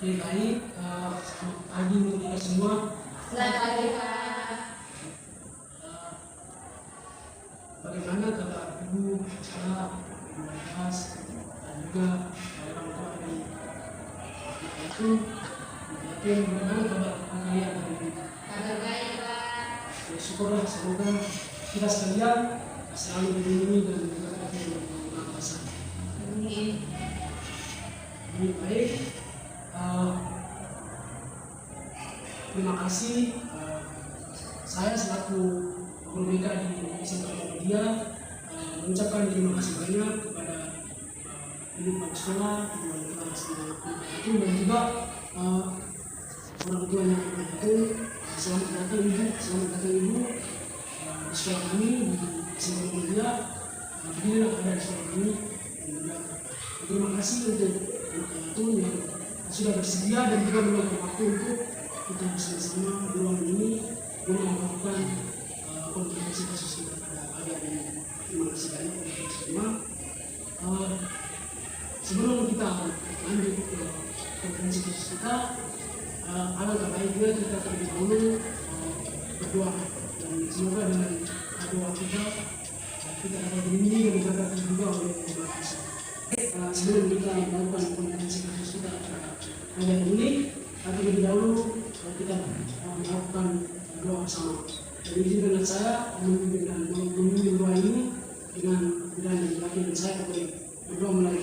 Oke, baik. Selamat pagi untuk kita semua. Selamat pagi, Pak. Bagaimana kabar Ibu, Bapak, Ibu Mas, dan juga orang tua dari itu? Bagaimana kabar kalian hari ini? Kabar baik, Pak. Ya, syukurlah, semoga kita sekalian selalu dilindungi dan diberkati oleh Yang Maha Kuasa. Amin. Ini baik. Terima kasih. Saya selaku guru BK di SMK Muhammadiyah mengucapkan terima kasih banyak kepada ibu kepala sekolah, ibu kelas itu, dan juga orang tua yang itu. Selamat datang ibu, di sekolah kami di SMK Muhammadiyah. Beginilah keadaan sekolah kami. Dan juga terima kasih untuk anak-anak itu yang sudah bersedia dan juga meluangkan waktu untuk kita bersama-sama di ruangan ini untuk melakukan konferensi khusus kita pada pagi hari ini. Terima kasih banyak untuk kita semua. Sebelum kita lanjut ke konferensi khusus kita, alangkah baiknya kita terlebih dahulu berdoa, dan semoga dengan doa kita dapat dilindungi dan diberkati juga oleh Yang Maha Kuasa. Sebelum kita melakukan konferensi khusus kita pada pagi hari ini, terlebih dahulu kita melakukan doa bersama. Jadi izinkan saya memimpin doa ini dengan bidang yang laki dan saya boleh berdoa mulai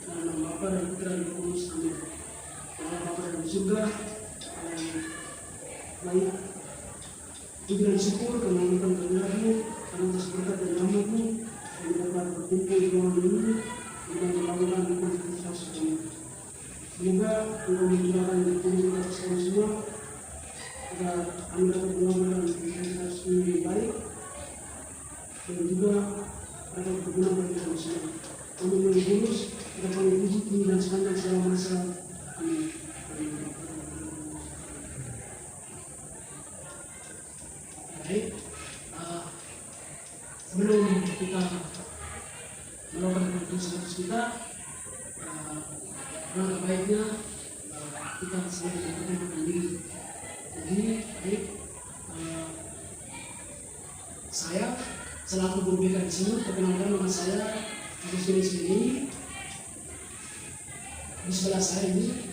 dalam nama Bapa dan Putra dan Roh Kudus. Amin. Allah Bapa dalam surga, baik puji dan syukur karena engkau berkati, karena atas berkat dan rahmat-Mu yang dapat berkumpul di ruangan ini dengan melakukan konferensi khusus kami. Semoga engkau memudahkan dan tunjukkan atas kami semua agar kami dapat benar-benar menjadi lebih baik dan juga dapat berguna bagi kami semua. Kami menghulus agar kami puji kini dan sepanjang segala masa. Amin. Baik, sebelum kita melakukan konferensi kita, alangkah baiknya kita selalu memperkenalkan diri. Jadi, baik, saya selaku guru BK di sini, perkenalkan nama saya Agustinus ini. Di sebelah saya ini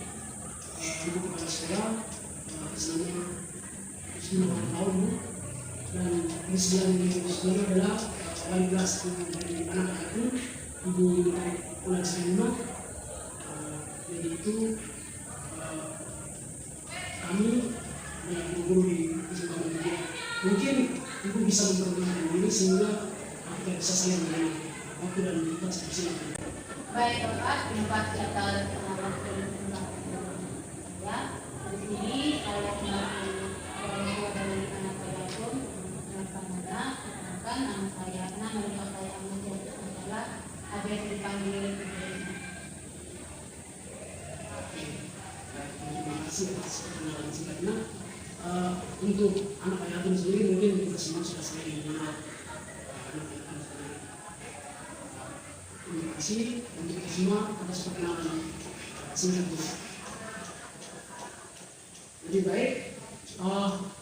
ibu kepala sekolah, namanya Ismail tahun, dan di sebelah ini adalah wali kelas dari anak-anak itu, Ibu Ulan Selima. Jadi itu kami guru di SMK Muhammadiyah. Mungkin ibu bisa memperkenalkan diri sehingga kita bisa saling mengenal waktu dan kita silakan. Baik, Bapak. Terima kasih atas waktu dan saya. Di sini saya sebagai orang tua dari anak saya pun perkenalkan nama saya, nama lengkap saya menjadi adalah Abes dipanggil. Terima kasih atas perkenalan singkatnya. Untuk anak ayatun sendiri mungkin kita semua sudah sering mengenal anak ayatun sendiri. Terima kasih untuk kita semua atas perkenalan singkatnya. Jadi baik,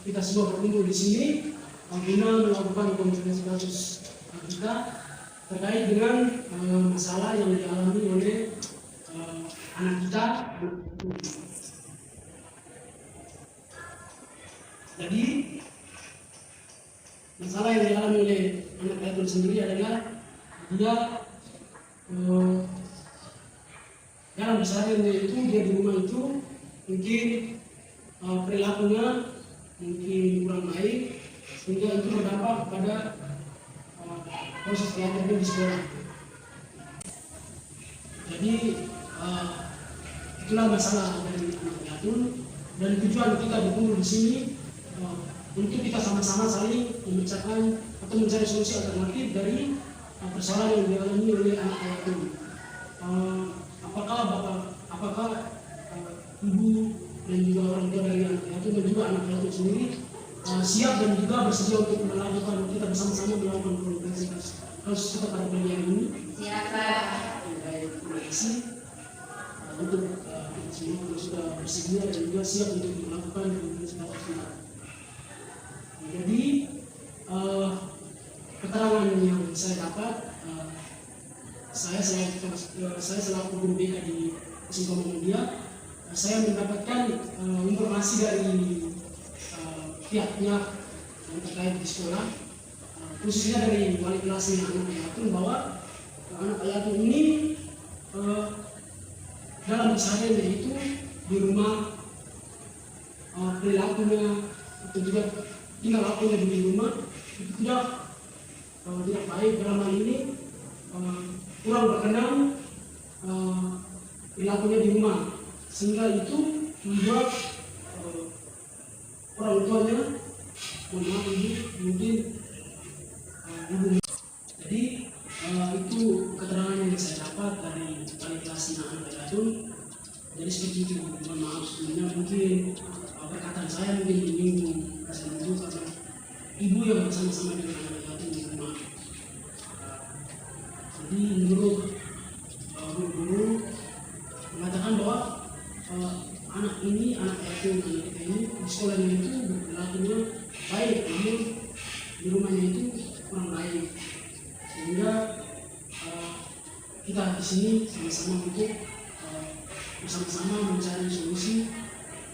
kita semua berkumpul di sini guna melakukan konferensi kasus kita terkait dengan masalah yang dialami oleh anak kita. Jadi masalah yang dialami oleh anak ayatun sendiri adalah dia dalam kesehariannya itu, dia di rumah itu mungkin perilakunya mungkin kurang baik, sehingga itu berdampak kepada proses belajarnya di sekolah. Jadi itulah masalah dari anak ayatun, dan tujuan kita berkumpul di sini untuk kita sama-sama saling membicarakan atau mencari solusi alternatif dari persoalan yang dialami oleh anak ayatun. Apakah ibu dan juga orang tua dari anak ayatun dan juga anak ayatun sendiri siap dan juga bersedia untuk melakukan, kita bersama-sama melakukan konferensi kasus kita pada pagi hari ini? Siapa? Baik, terima kasih. Untuk kita semua sudah bersedia dan juga siap untuk melakukan kegiatan kita. Jadi keterangan yang saya dapat, saya selaku guru BK di SMK Muhammadiyah, saya mendapatkan informasi dari pihak-pihak yang terkait di sekolah, khususnya dari wali kelasnya anak Ayatun, bahwa anak Ayatun ini dalam kesehariannya itu di rumah perilakunya atau juga tinggal lakunya di rumah itu tidak baik. Dalam hal ini kurang berkenan perilakunya di rumah, sehingga itu membuat orang tuanya mungkin ibu. Jadi itu keterangan yang saya dapat dari wali kelas anak Ayatun. Jadi seperti itu. Mohon maaf sebelumnya, mungkin perkataan saya mungkin menyinggung perasaan ibu, karena ibu yang bersama-sama dengan anak Ayatun di rumah. Jadi menurut guru mengatakan bahwa anak Ayatun, anak kita ini di sekolahnya itu berlakunya baik, namun di rumahnya itu kurang baik, sehingga kita di sini sama-sama untuk bersama-sama mencari solusi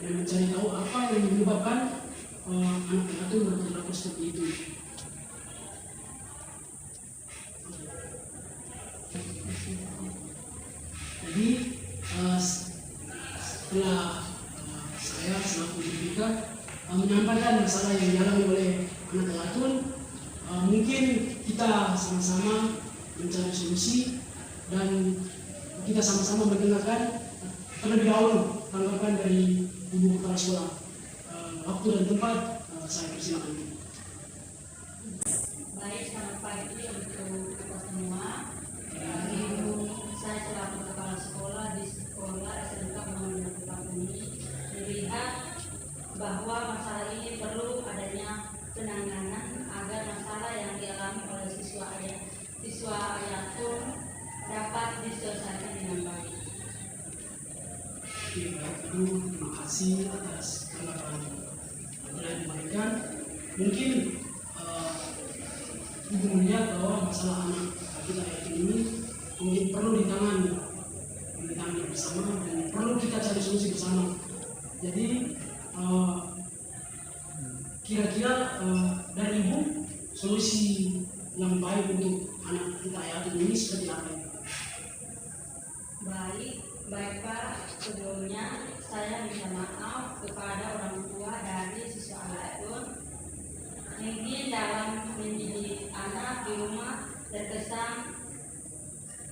dan mencari tahu apa yang menyebabkan anak Ayatun berperilaku seperti itu. Jadi setelah saya selaku BK menyampaikan masalah yang dialami oleh anak Ayatun, mungkin kita sama-sama mencari solusi dan kita sama-sama mendengarkan terlebih dahulu tanggapan dari ibu kepala sekolah. Waktu dan tempat saya persilakan. Baik, selamat pagi untuk kita semua. Ibu saya selaku kepala sekolah di sekolah SMK Muhammadiyah ini melihat bahwa masalah ini perlu adanya penanganan agar masalah yang dialami oleh siswa Ayatun dapat diselesaikan dengan baik. Terima kasih atas tanggapan yang telah diberikan. Mungkin ibu melihat bahwa masalah anak kita Ayatun ini mungkin perlu ditangani bersama dan perlu kita cari solusi bersama. Jadi kira-kira dari ibu solusi yang baik untuk anak kita Ayatun ini seperti apa? Baik Pak, sebelumnya saya minta maaf kepada orang tua dari siswa Ayatun. Mungkin dalam mendidik anak di rumah terkesan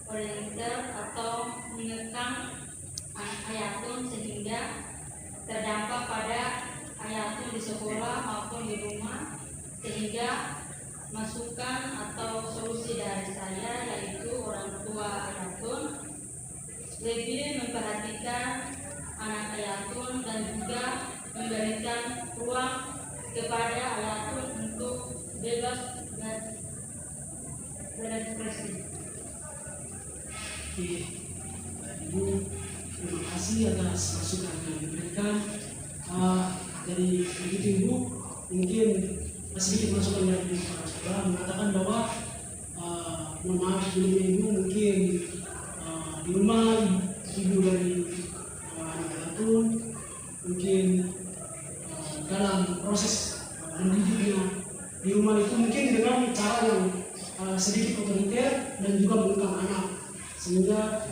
oriental atau mengekang anak Ayatun sehingga terdampak pada Ayatun di sekolah maupun di rumah, sehingga masukan atau solusi dari saya yaitu orang tua Ayatun lebih memperhatikan anak Ayatun dan juga memberikan ruang kepada Ayatun untuk bebas berekspresi. Oke, Ibu, terima kasih atas masukan yang diberikan. Dari begitu Ibu, mungkin sedikit masukan dari para sekolah mengatakan bahwa mohon maaf sebelumnya Ibu, mungkin di rumah ibu dari anak Ayatun mungkin dalam proses mendidiknya di rumah itu mungkin dengan cara yang sedikit otoriter dan juga mengekang anak, sehingga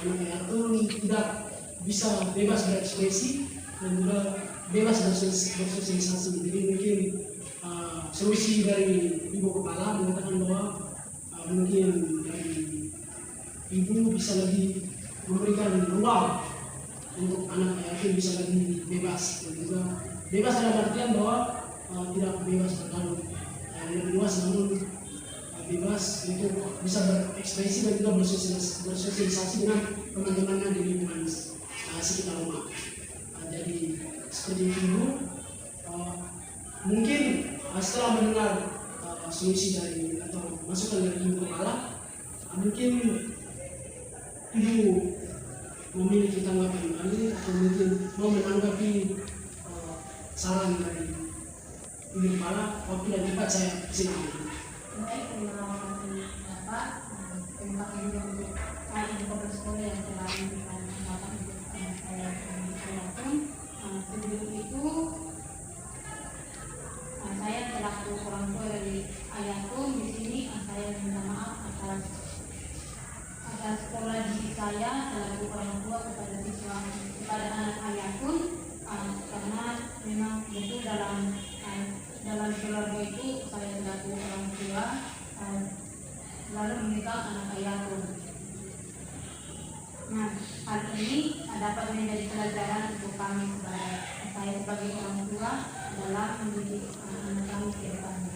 anak Ayatun tidak bisa bebas berekspresi dan juga bebas bersosialisasi. Jadi mungkin solusi dari ibu kepala mengatakan bahwa mungkin dari ibu bisa lebih memberikan ruang untuk anak Ayatun bisa lebih bebas, dan juga bebas dalam artian bahwa tidak bebas bergaul lebih luas, namun bebas untuk bisa berekspresi dan juga bersosialisasi dengan teman-temannya di lingkungan sekitar rumah. Jadi seperti itu, mungkin setelah mendengar solusi dari atau masukan dari ibu kepala, mungkin ibu memiliki tanggapan lain atau mungkin mau menanggapi saran dari Ibu Kepala. Waktu dan tempat saya silakan. Baik, terima kasih Bapak. Terima kasih juga untuk ibu kepala sekolah yang telah memberikan kesempatan untuk saya berbicara. Sebelum itu, saya selaku orang tua dari ayahku di sini, saya minta maaf atas pola didik saya selaku orang tua kepada siswa, kepada anak ayahku, karena memang betul dalam keluarga itu saya selaku orang tua lalu menikah anak ayahku. Nah, hal ini dapat menjadi pelajaran untuk kami saya sebagai orang tua dalam mendidik anak kami ke depannya.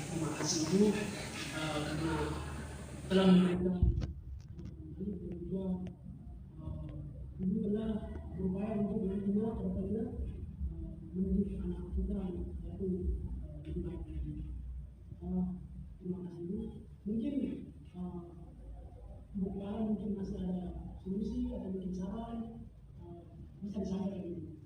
Terima kasih Ibu karena telah memberikan juga Ibu telah berupaya untuk benar-benar kedepannya mendidik anak kita yaitu lebih baik lagi. Terima kasih Ibu. Mungkin Ibu Kepala mungkin masih ada solusi atau mungkin saran bisa disampaikan Ibu.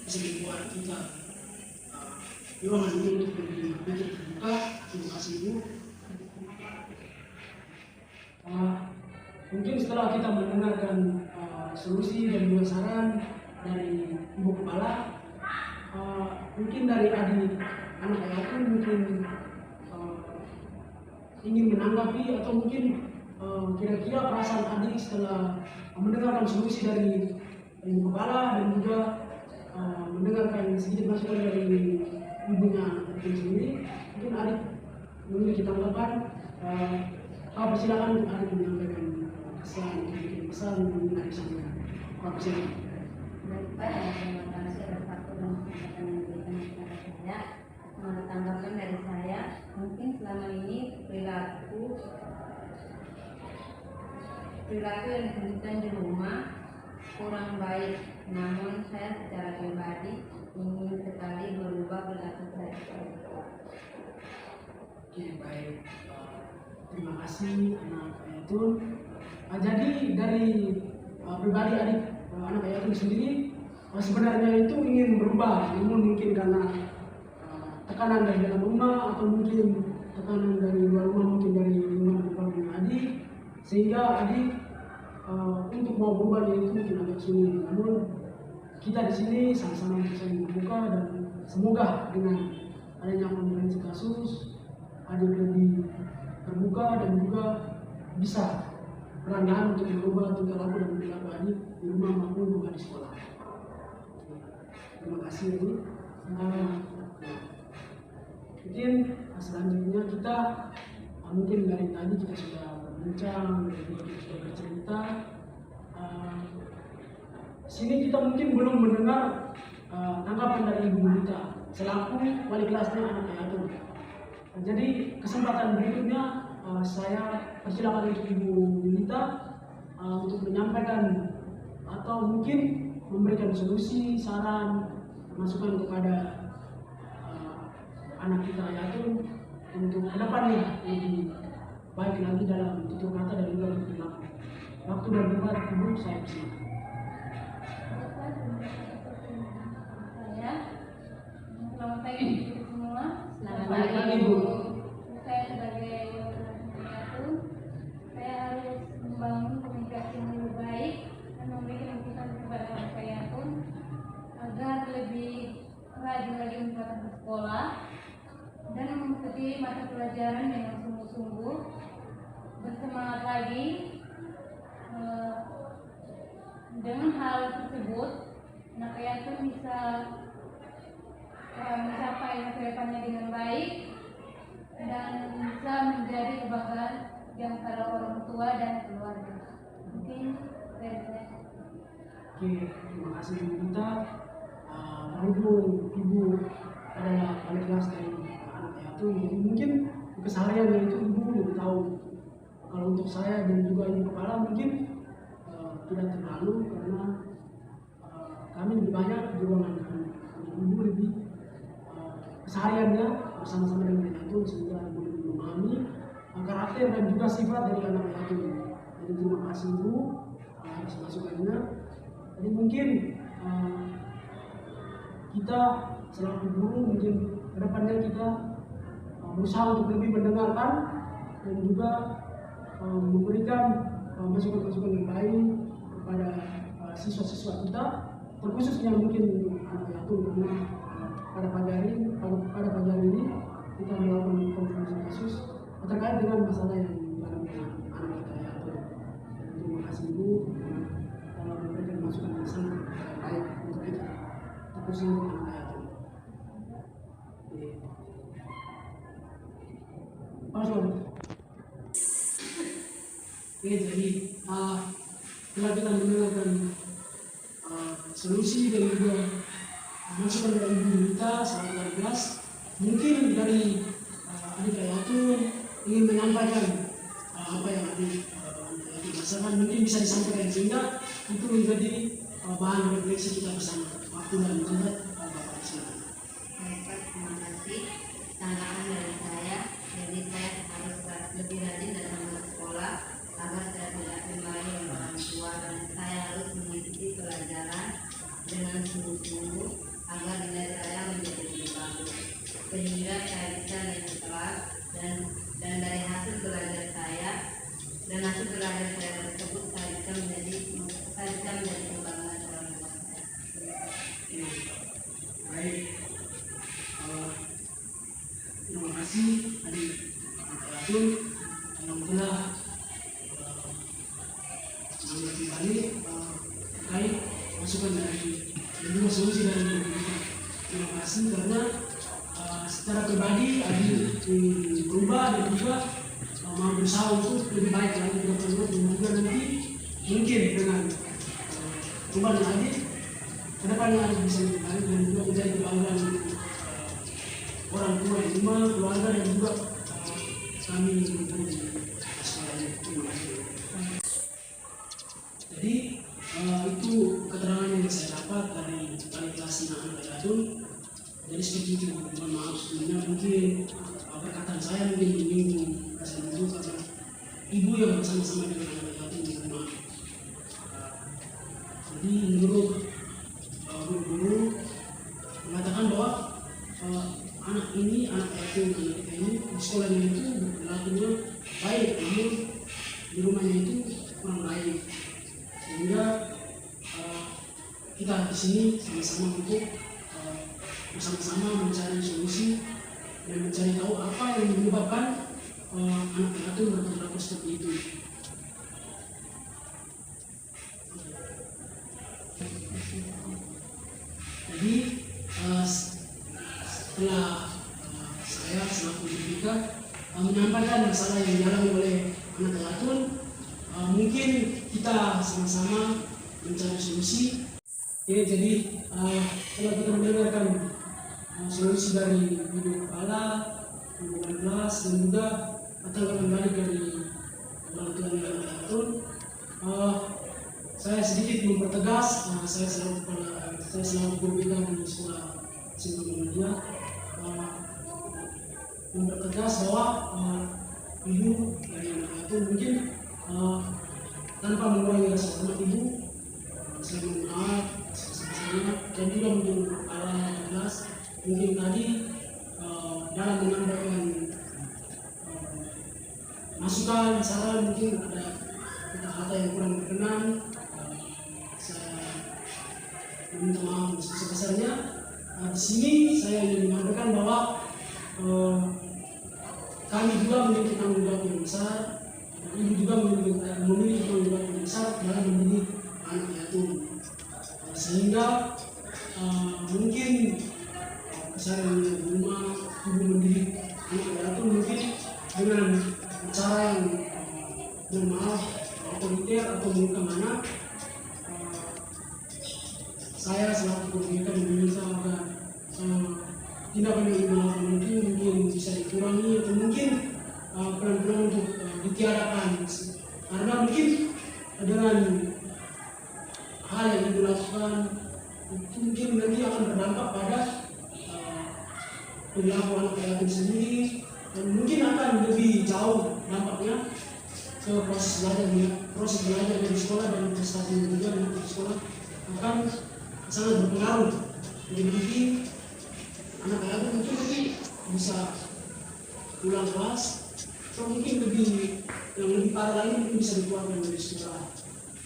Membuat kita ruangan ini untuk berpikir terbuka. Terima kasih Ibu. Mungkin setelah kita mendengarkan solusi dan juga saran dari Ibu Kepala, mungkin dari adik anak ayah pun mungkin ingin menanggapi atau mungkin kira-kira perasaan adik setelah mendengarkan solusi dari Ibu Kepala dan juga mendengarkan sedikit masukan dari ibunya itu sendiri. Mungkin adik memiliki tanggapan. Persilakan untuk adik menyampaikan pesan mengenai sampaikan. Persilakan. Baik, terima kasih atas waktu dan kesempatan yang diberikan kepada saya. Tanggapan dari saya, mungkin selama ini perilaku yang ditunjukkan di rumah kurang baik, namun saya secara pribadi ingin sekali berubah perilaku saya. Oke, baik. Terima kasih anak Ayatun. Jadi dari pribadi adik anak Ayatun sendiri sebenarnya itu ingin berubah, namun mungkin karena tekanan dari dalam rumah atau mungkin tekanan dari luar rumah, mungkin dari lingkungan keluarga adik, sehingga adik untuk mau berubah itu mungkin agak sulit. Namun kita di sini sama-sama bisa membuka dan semoga dengan adanya konferensi kasus adik lebih terbuka dan juga bisa perlahan untuk merubah tingkah laku dan perilaku adik di rumah maupun juga di sekolah. Terima kasih adik. Mungkin selanjutnya kita mungkin dari tadi kita sudah berbincang dan juga kita sudah bercerita. Sini kita mungkin belum mendengar tanggapan dari Ibu Yulita selaku wali kelasnya anak Ayatun. Jadi kesempatan berikutnya saya persilakan untuk Ibu Yulita untuk menyampaikan atau mungkin memberikan solusi, saran, masukan kepada anak kita Ayatun untuk kedepannya lebih baik lagi dalam tutur kata dan juga perilaku. Waktu dan tempat Ibu saya persilakan. Selamat pagi semua. Selamat pagi Ibu. Saya sebagai Ayatun, saya harus membangun komunikasi yang lebih baik dan memberikan masukan kepada anak Ayatun agar lebih rajin lagi untuk datang ke sekolah dan mengikuti mata pelajaran dengan sungguh-sungguh, bersemangat lagi Dengan hal tersebut, anak yatim bisa mencapai masa depannya dengan baik dan bisa menjadi kebanggaan di antara orang tua dan keluarga. Mungkin dari saya. Oke, terima kasih Ibu Gita. Berhubung Ibu adalah wali kelas dari anak yatim, jadi mungkin kesehariannya itu Ibu lebih tahu. Kalau untuk saya dan juga Ibu Kepala mungkin tidak terlalu, karena kami lebih banyak di ruangan kami. Ibu lebih kesehariannya bersama-sama dengan anak yatim, sehingga Ibu lebih memahami karakter dan juga sifat dari anak yatim. Jadi terima kasih Ibu atas masukannya. Jadi mungkin kita selaku guru mungkin kedepannya kita berusaha untuk lebih mendengarkan dan juga memberikan masukan-masukan yang baik kepada siswa-siswa kita, terkhususnya mungkin anak yatim, karena pada pagi hari ini kita melakukan konferensi kasus terkait dengan masalah yang dialami anak kita yatim. Terima kasih Ibu memberikan masukan yang sangat baik untuk kita, terkhususnya untuk anak yatim. Oke, jadi setelah kita mendengarkan solusi dan juga masukan dari Ibu Gita selaku wali kelas, mungkin dari adik yatim ingin menyampaikan apa yang adik rasakan, mungkin bisa disampaikan sehingga itu menjadi bahan refleksi kita bersama. Waktu dan tempat Bapak silakan. Baik, terima kasih. Tanggapan dari saya, jadi saya harus lebih rajin datang ke sekolah agar saya tidak dimarahi oleh orang tua, dan saya harus mengikuti pelajaran dengan sungguh-sungguh agar nilai saya menjadi lebih bagus, sehingga saya bisa naik kelas dan dari hasil belajar saya tersebut saya bisa menjadi kebanggaan orang tua saya. Baik, terima kasih adik yatim yang telah mengambil kembali terkait masukan dari dan juga solusi dari Ibu Gita. Terima kasih karena secara pribadi adik berubah dan juga mau berusaha untuk lebih baik lagi ke depan, dan juga nanti mungkin dengan perubahan adik ke depannya adik bisa lebih baik dan juga menjadi kebanggaan untuk orang tua di rumah, keluarga, dan juga kami di sekolah ini. Terima kasih. Jadi itu keterangan yang saya dapat dari wali kelas anak yatim. Jadi seperti itu, mohon maaf sebelumnya mungkin perkataan saya mungkin menyinggung rasa ibu, karena ibu yang bersama-sama dengan anak yatim di rumah. Jadi menurut guru mengatakan bahwa anak yatim kita ini di sekolahnya itu berlakunya baik, namun di rumahnya itu kurang baik, sehingga kita di sini sama-sama untuk bersama-sama mencari solusi dan mencari tahu apa yang menyebabkan anak yatim berperilaku seperti itu. Jadi setelah saya selaku Gita menyampaikan masalah yang dialami oleh anak yatim, mungkin kita sama-sama mencari solusi. Oke, jadi setelah kita mendengarkan solusi dari Ibu Kepala, Ibu Wali Kelas, dan juga tanggapan balik dari orang tua yang anak yatim, saya sedikit mempertegas. Saya selaku guru Gita di sekolah Simpang Muhammadiyah mempertegas bahwa ibu dari anak yatim mungkin tanpa mengurangi rasa hormat ibu, saya mohon maaf sebesar-besarnya, dan juga mungkin kepala kelas mungkin tadi dalam menyampaikan masukan, saran, mungkin ada kata-kata yang kurang berkenan. Saya meminta maaf sebesar-besarnya. Di sini saya ingin menyampaikan bahwa kami juga memiliki tanggung jawab yang besar, dan ibu juga memiliki tanggung jawab yang besar dalam mendidik anak yatim. mungkin kesalahan di rumah ibu mendidik anak itu mungkin dengan cara yang bermaaf otoriter atau bukan mana. Saya selaku pemerintah meminta agar tindakan yang dilakukan mungkin bisa dikurangi atau mungkin pelan-pelan untuk ditiadakan, karena mungkin dengan hal yang dilakukan mungkin nanti akan berdampak pada perilaku anak yatim sendiri, dan mungkin akan lebih jauh dampaknya ke proses belajar di sekolah dan prestasi belajar di sekolah akan sangat berpengaruh. Jadi nanti anak yatim mungkin nanti bisa pulang kelas atau mungkin yang lebih parah lagi mungkin bisa dikeluarkan dari sekolah,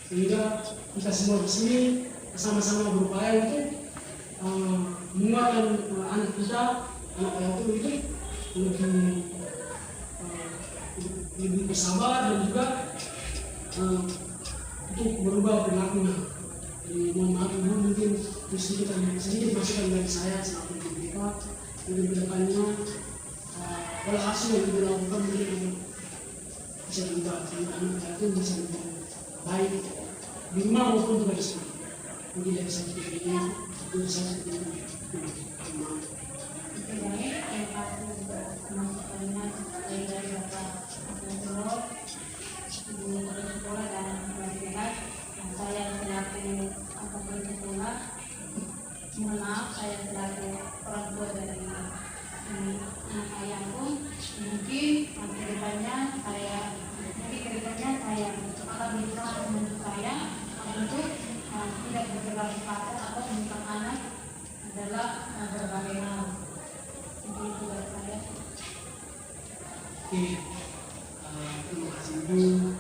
sehingga kita semua di sini sama-sama berupaya untuk menguatkan anak kita, anak yatim itu lebih bersabar dan juga untuk berubah perilakunya. Jadi mohon maaf ibu, mungkin sedikit masukan dari saya selaku pemerintah untuk kedepannya pola asuh yang dilakukan mungkin bisa diubah sehingga anak yatim bisa lebih baik di rumah maupun juga di sekolah. Mungkin dari saya seperti ini, itu saya seperti ini. Baik, terima kasih untuk masukannya dari Bapak Abdullah, Ibu Kepala Sekolah dan Nasihat. Saya selaku Kepala Sekolah, mohon maaf saya selaku orang tua dari anak ayahku. Mungkin kedepannya saya akan berusaha untuk saya untuk tidak bergerak kasar atau menyikap anak adalah berbagai hal. Itu dari saya. Oke, terima kasih ibu.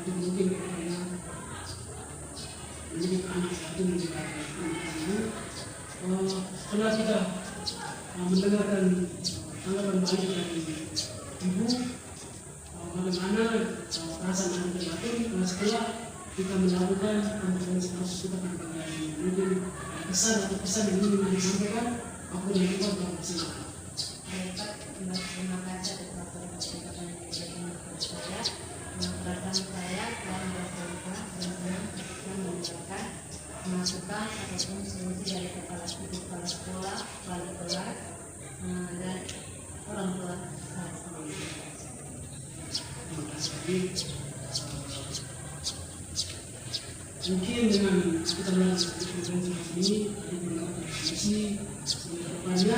Mungkin karena mendidik anak itu juga ibu. Setelah kita mendengarkan tanggapan balik dari ibu, bagaimana perasaan anak yatim, setelah kita melakukan konferensi kasus kita dari mungkin pesan yang ingin disampaikan, aku dan kita bersilakan. Terima kasih atas pertanyaan yang diberikan kepada saya. Perasaan saya dalam bercerita dan memberikan masukan ataupun solusi dari kepala sekolah, wali kelas, dan orang tua saya sendiri. Terima kasih. Mungkin dengan kita melakukan konferensi ini, di beberapa diskusi depannya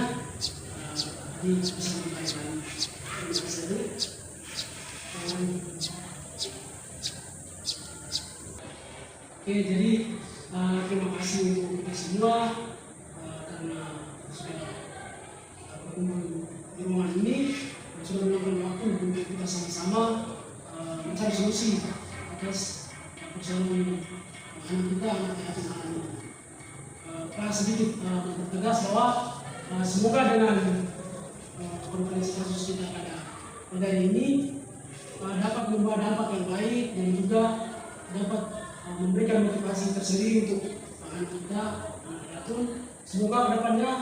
di bisa dibayar. Terima kasih. Oke, jadi terima kasih untuk kita semua karena sudah berkumpul di rumah ini dan sudah meluangkan waktu untuk kita sama-sama mencari solusi atas persoalan anak kita, anak yatim ini. Pak sedikit mempertegas bahwa semoga dengan konferensi kasus kita pada hari ini dapat membawa dampak yang baik dan juga dapat memberikan motivasi tersendiri untuk anak kita, anak yatim. Semoga kedepannya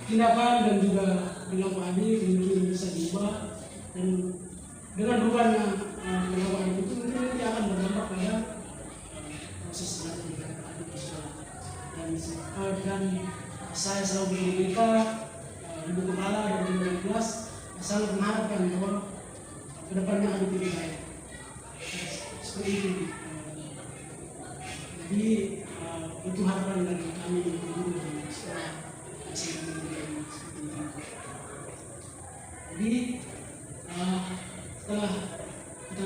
tindakan dan juga perilaku ini mungkin bisa diubah, dan dengan berubahnya perilaku itu mungkin nanti akan berdampak pada proses belajar di adik dan saya selalu bercerita ibu kepala dan ibu kelas sangat mengharapkan bahwa kedepannya akan lebih baik. Seperti itu. Jadi itu harapan dari kami guru dan sekolah. Jadi setelah kita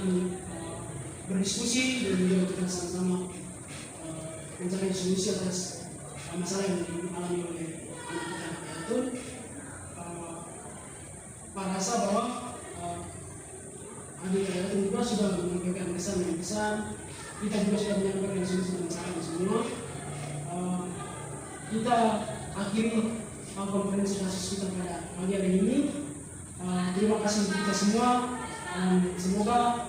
berdiskusi dan juga kita sama-sama mencari solusi atas masalah yang dialami oleh anak-anak yatim, Pak rasa bahwa adik yatim juga sudah menyampaikan pesan yang besar. Kita juga sudah menyampaikan solusi dan saran semua. Kita akhiri konferensi kasus kita pada pagi hari ini. Terima kasih untuk kita semua, dan semoga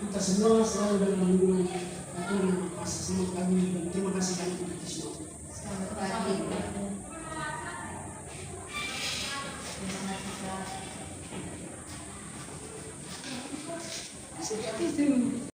kita semua selalu dalam lindungan Atur sama kami dan terima kasih banyak untuk semua. Selamat pagi. Terima kasih Kak. Seperti itu.